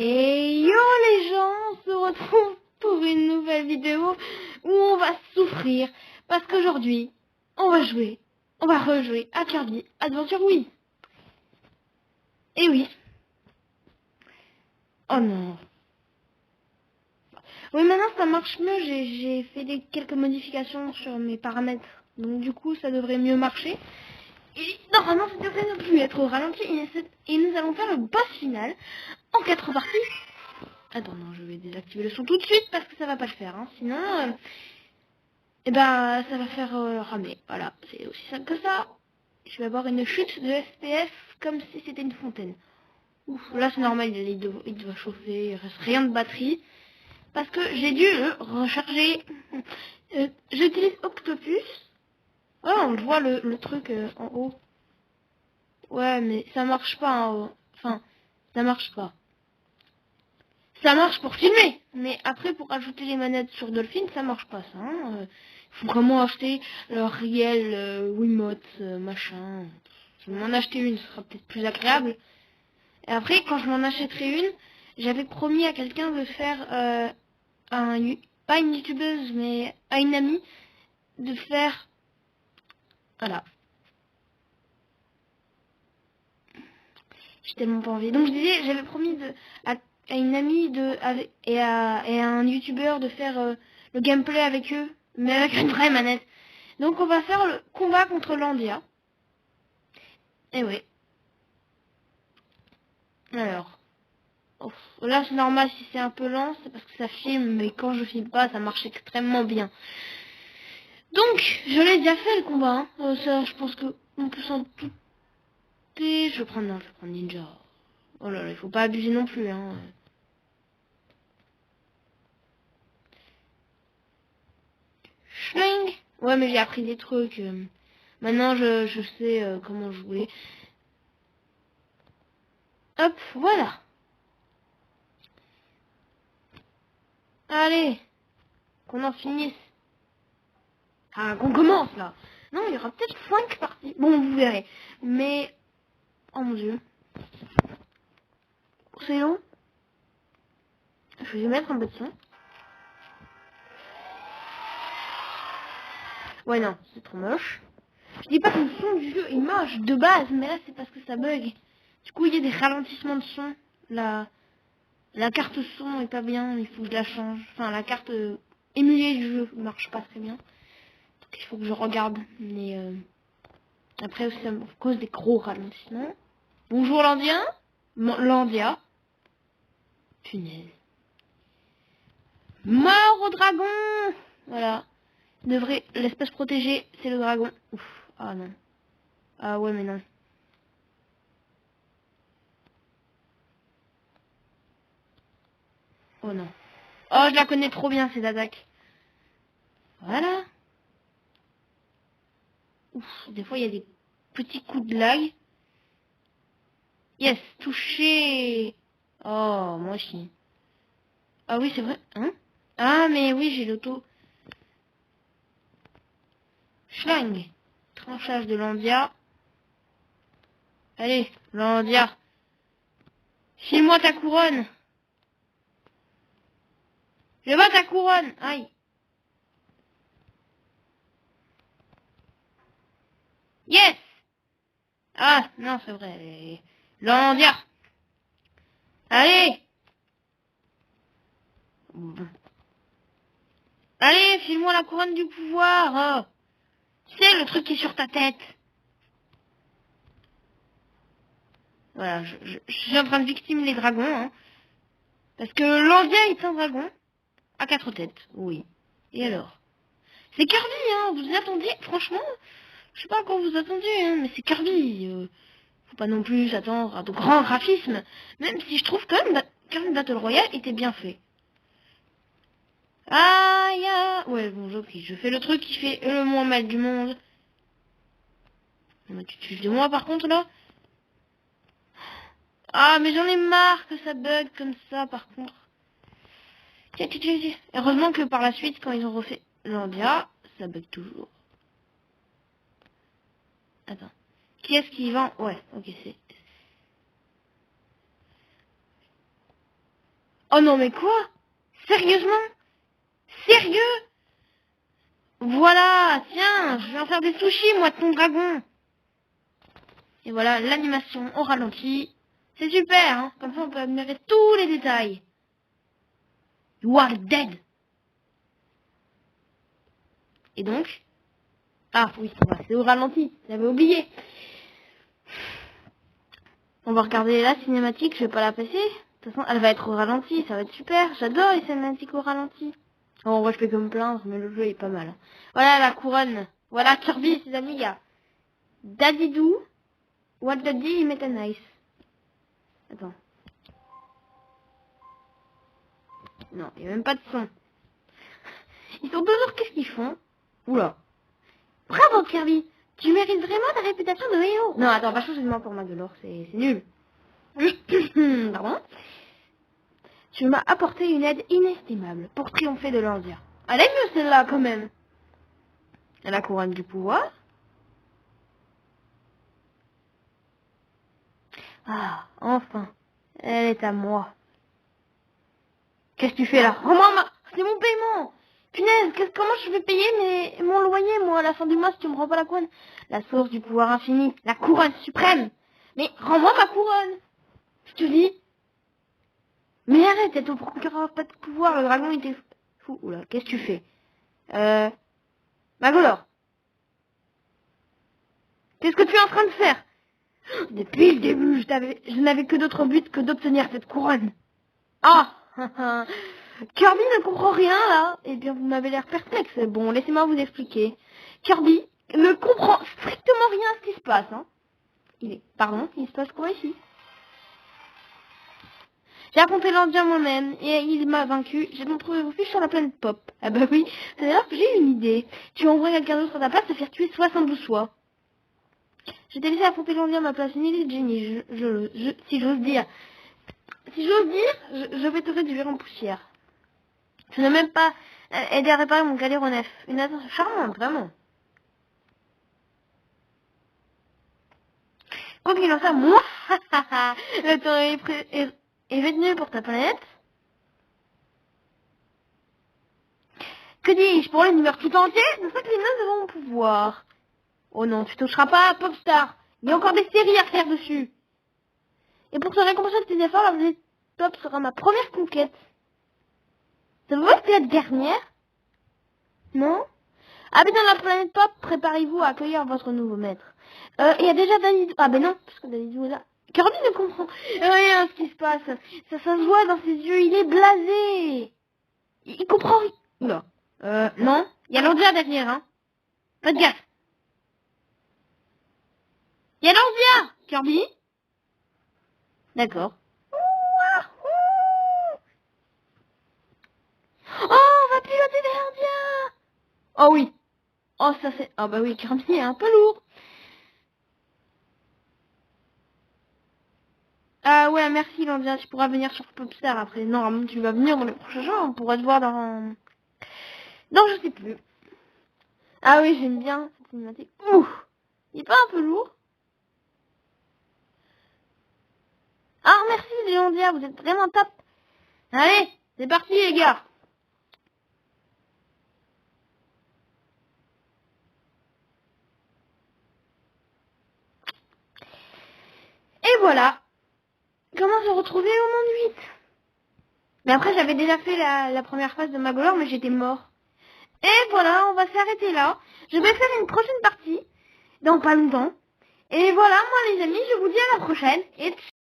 Et yo les gens, on se retrouve pour une nouvelle vidéo où on va souffrir parce qu'aujourd'hui, on va rejouer à Kirby Adventure Wii. Et oui. Oh non. Oui, maintenant ça marche mieux, j'ai fait quelques modifications sur mes paramètres. Donc du coup, ça devrait mieux marcher. Et normalement, ça devrait ne plus être au ralenti. Et nous allons faire le boss final en 4 parties. Attends, non, je vais désactiver le son tout de suite parce que ça va pas le faire. Hein. Sinon, eh ben, ça va faire ramer. Voilà, c'est aussi simple que ça. Je vais avoir une chute de FPS comme si c'était une fontaine. Ouf, là c'est normal, il doit chauffer, il reste rien de batterie. Parce que j'ai dû le recharger. J'utilise Octopus. Oh, on le voit le truc en haut. Ouais, mais ça marche pas en haut. Enfin, ça marche pas. Ça marche pour filmer, mais après pour ajouter les manettes sur Dolphin, ça marche pas ça. Hein. Faut vraiment acheter le réel Wiimote, machin. Je vais m'en acheter une, ce sera peut-être plus agréable. Et après, quand je m'en achèterai une, j'avais promis à quelqu'un de faire pas une youtubeuse, mais à une amie, de faire... Voilà. J'ai tellement pas envie. Donc je disais, j'avais promis à une amie et à un youtubeur de faire le gameplay avec eux, mais avec une vraie manette. Donc on va faire le combat contre Landia. Et oui. Alors. Ouf, là c'est normal si c'est un peu lent, c'est parce que ça filme, mais quand je filme pas, ça marche extrêmement bien. Donc, je l'ai déjà fait le combat. Hein. Ça, je pense que on peut s'en douter. Je vais prendre Ninja. Oh là là, il faut pas abuser non plus. Hein. Schling. Ouais, mais j'ai appris des trucs. Maintenant, je sais comment jouer. Hop, voilà. Allez, qu'on en finisse. Ah, qu'on commence, là. Non, il y aura peut-être 5 parties. Bon, vous verrez. Mais, oh mon dieu. C'est long. Je vais mettre un peu de son. Ouais, non, c'est trop moche. Je dis pas que le son du jeu est moche de base, mais là, c'est parce que ça bug. Du coup, il y a des ralentissements de son. La carte son est pas bien, il faut que je la change. Enfin, la carte émulée du jeu marche pas très bien. Donc, il faut que je regarde. Mais après aussi, ça me cause des gros ralentissements. Bonjour Landia. Landia. Punaise. Mort au dragon. Voilà. L'espèce protégée, c'est le dragon. Ouf. Ah non. Ah ouais, mais non. Oh non. Oh, je la connais trop bien, cette attaque. Voilà. Ouf, des fois, il y a des petits coups de lag. Yes, touché. Oh, moi aussi. Ah oui, c'est vrai. Hein? Ah, mais oui, j'ai l'auto. Schlang. Tranchage de Landia. Allez, Landia. File-moi ta couronne. Je veux ta couronne. Aïe. Yes. Ah, non, c'est vrai. Landia. Allez. Allez, file-moi la couronne du pouvoir. Oh. C'est le truc qui est sur ta tête. Voilà, je suis en train de victime les dragons. Hein. Parce que Landia est un dragon. À 4 têtes, oui. Et alors? C'est Kirby, hein. Vous attendiez, franchement, je sais pas à quoi vous attendiez, hein, mais c'est Kirby. Faut pas non plus s'attendre à de grands graphismes. Même si je trouve quand même Kirby Battle Royale était bien fait. Ah, ouais, bon, ok, je fais le truc qui fait le moins mal du monde. Mais tu te fiches de moi, par contre, là? Ah, mais j'en ai marre que ça bug comme ça, par contre. Tiens. Heureusement que par la suite, quand ils ont refait Landia, ça bug toujours. Attends. Qui est-ce qui vend? Ouais, ok, c'est... Oh non, mais quoi? Sérieusement? Sérieux? Voilà, tiens, je vais en faire des sushis, moi, de ton dragon. Et voilà, l'animation au ralenti. C'est super, hein. Comme ça, on peut admirer tous les détails. You are dead. Et donc? Ah, oui, c'est au ralenti. J'avais oublié. On va regarder la cinématique, je vais pas la passer. De toute façon, elle va être au ralenti, ça va être super. J'adore les cinématiques au ralenti. Oh, en vrai, je peux que me plaindre, mais le jeu est pas mal. Voilà la couronne. Voilà Kirby, ses amis, il y a Daddy Doo. What Daddy, il met nice. Attends. Non, il n'y a même pas de son. Ils sont toujours, qu'est-ce qu'ils font? Oula. Bravo Kirby, tu mérites vraiment ta réputation de héros. Non, attends, pas changer de main pour Magolor, c'est nul. Pardon. Tu m'as apporté une aide inestimable pour triompher de l'Andia. Elle est mieux celle-là quand même. La couronne du pouvoir. Ah, enfin. Elle est à moi. Qu'est-ce que tu fais là? Rends-moi ma... C'est mon paiement. Punaise, comment je vais payer mon loyer, moi, à la fin du mois, si tu me rends pas la couronne? La source du pouvoir infini. La couronne suprême. Mais rends-moi ma couronne. Je te dis. Mais arrête, t'es au procureur, pas de pouvoir. Le dragon, il était fou. Oula, qu'est-ce que tu fais? Magolor. Qu'est-ce que tu es en train de faire? Depuis le début, je n'avais que d'autre but que d'obtenir cette couronne. Ah. Kirby ne comprend rien, là. Eh bien, vous m'avez l'air perplexe. Bon, laissez-moi vous expliquer. Kirby ne comprend strictement rien à ce qui se passe, hein. Pardon, il se passe quoi ici? J'ai affronté l'Indien moi-même, et il m'a vaincu. J'ai donc trouvé refuge sur la planète Pop. Ah bah oui, c'est alors que j'ai une idée. Tu envoies quelqu'un d'autre à ta place te faire tuer 72 fois. Je t'ai laissé affronter l'Indien à ma place, ni Jenny, si j'ose dire. Si j'ose dire, je vais te réduire en poussière. Je n'ai même pas aidé à réparer mon galéronef. Une attention charmante, vraiment. Quoi qu'il en soit, moi, le temps est retenu pour ta planète. Que dis-je, pour l'univers tout entier, c'est ça que les nains devant mon pouvoir. Oh non, tu toucheras pas à Popstar. Il y a encore des séries à faire dessus. Et pour te récompenser de tes efforts, la planète Pop sera ma première conquête. Ça veut dire que c'est la dernière? Non? Habitant la planète Pop, préparez-vous à accueillir votre nouveau maître. Il y a déjà Danny... Ah ben non, parce que Danny est là. Kirby ne comprend rien ce qui se passe. Ça se voit dans ses yeux, il est blasé. Il comprend rien. Non. Non. Il y a l'Andia derrière, hein. Faites gaffe. Il y a l'Andia, Kirby. D'accord. Oh, on va piloter vers l'Andia. Oh oui. Oh, ça c'est... Ah bah oui, Kirby est un peu lourd. Ah ouais, merci l'Indien, tu pourras venir sur Popstar après. Normalement, tu vas venir dans les prochains jours, on pourra te voir dans... Non, je sais plus. Ah oui, j'aime bien cette cinématique. Ouh, il est pas un peu lourd? Ah, merci les Indiens, vous êtes vraiment top. Allez, c'est parti les gars. Et voilà. Comment se retrouver au monde 8? Mais après, j'avais déjà fait la première phase de Magolor, mais j'étais mort. Et voilà, on va s'arrêter là. Je vais faire une prochaine partie, dans pas longtemps. Et voilà, moi les amis, je vous dis à la prochaine. Et